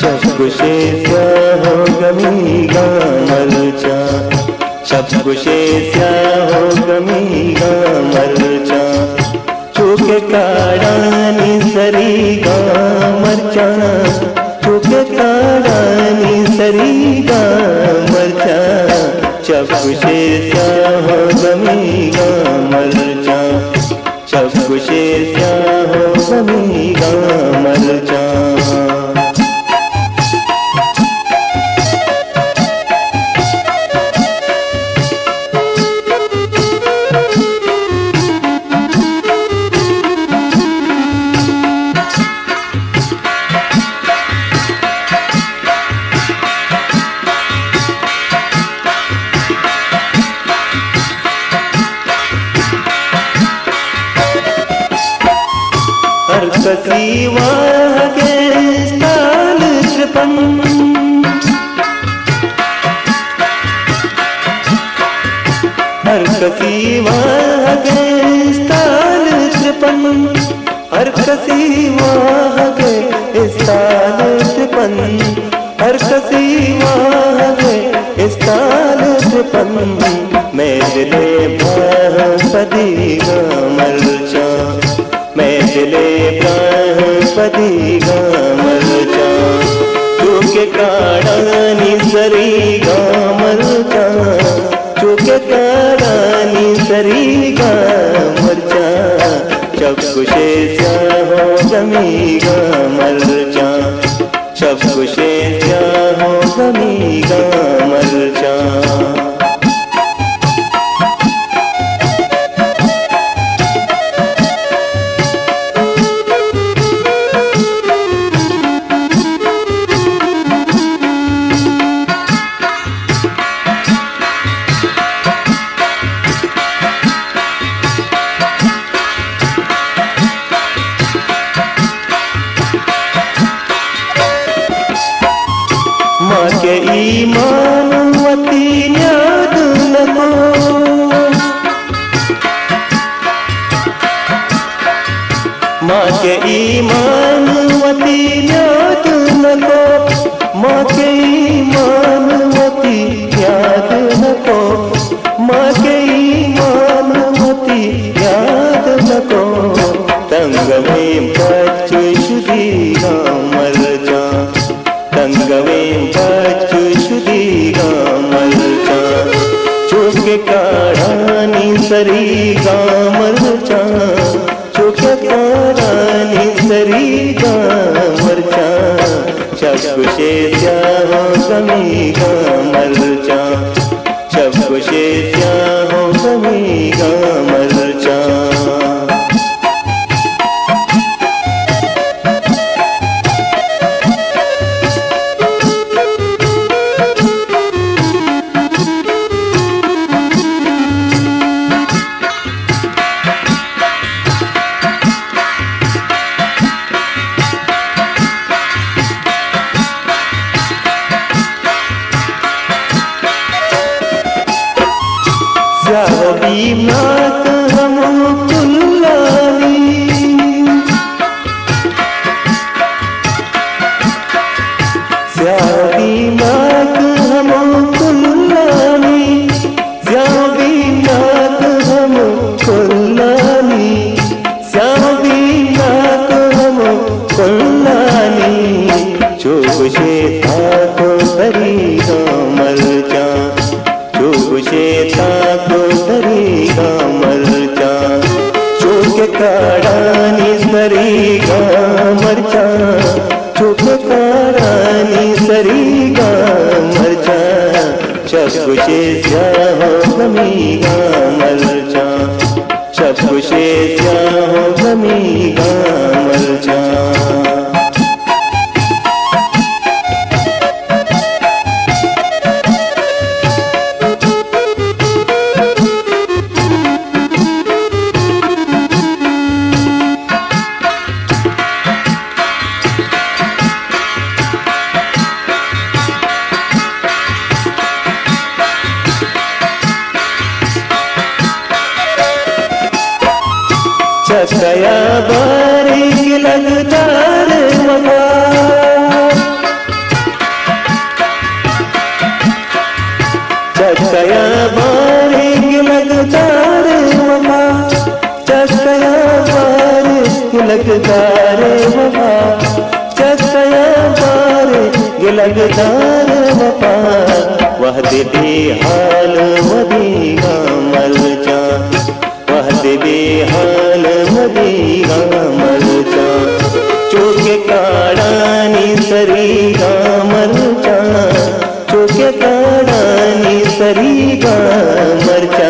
शब्दकुशेस्य हो गमी गामरचा शब्दकुशेस्य हो गमी गामरचा चुके काडानी सरी गामरचा चुके काडानी सरी गामरचा शब्दकुशेस्य हो गमी गामरचा शब्दकुशेस्य हो गमी गामरचा कसी वागे स्थान कृपम हर कसी वागे स्थान कृपम हर कसी वागे स्थान कृपम हर कसी वागे स्थान कृपम मेरे बृहस्पति गामरचा मेले बृहस्पति गामरचा चुके काडानी सरी गामरचा चुके काडानी सरी गामरचा शब्दकुशेस्य हो गमी गामरचा शब्दकुशेस्य हो गमी गामरचा के ईमानवती न्याद नको माँ के ईमानवती न्याद नको माँ के ईमानवती न्याद नको माँ के ईमानवती न्याद नको तंग में बच्चू शुद्धि गामरचा तंग में बच्चू शुद्धि गामरचा चुके काडानी सरी गामरचा चुके काडानी सरी गामरचा शब्दकुशेस्य हो गमी गामरचा शब्दकुशेस्य हो गमी गामरचा काढानी सरी गा मरचा चुक काढानी सरी गा मरचा शबकुशे स्याहो गमी गा मरचा शबकुशे स्याहो गमी गा मरचा चकया बारीक लगता रे वफा चकया बारीक लगता रे वफा चकया बारीक लगता रे वफा चकया बारीक लगता रे वफा वह दे हाल मदीना मरचा वह दे हाल मदीना मरचा चोके काढ़ानी सरी गा मरचा चोके काढ़ानी सरी गा मरचा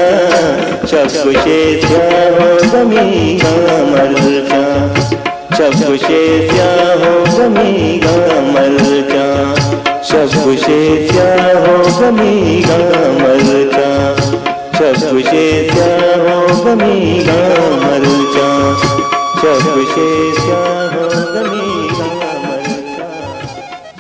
शबकुशे स्याहो गमी गा मरचा शबकुशे स्याहो गमी गा मरचा शबकुशे स्याहो गमी गा मरचा शबकुशे स्याहो गमी गा मरचा शबकुशे स्याहो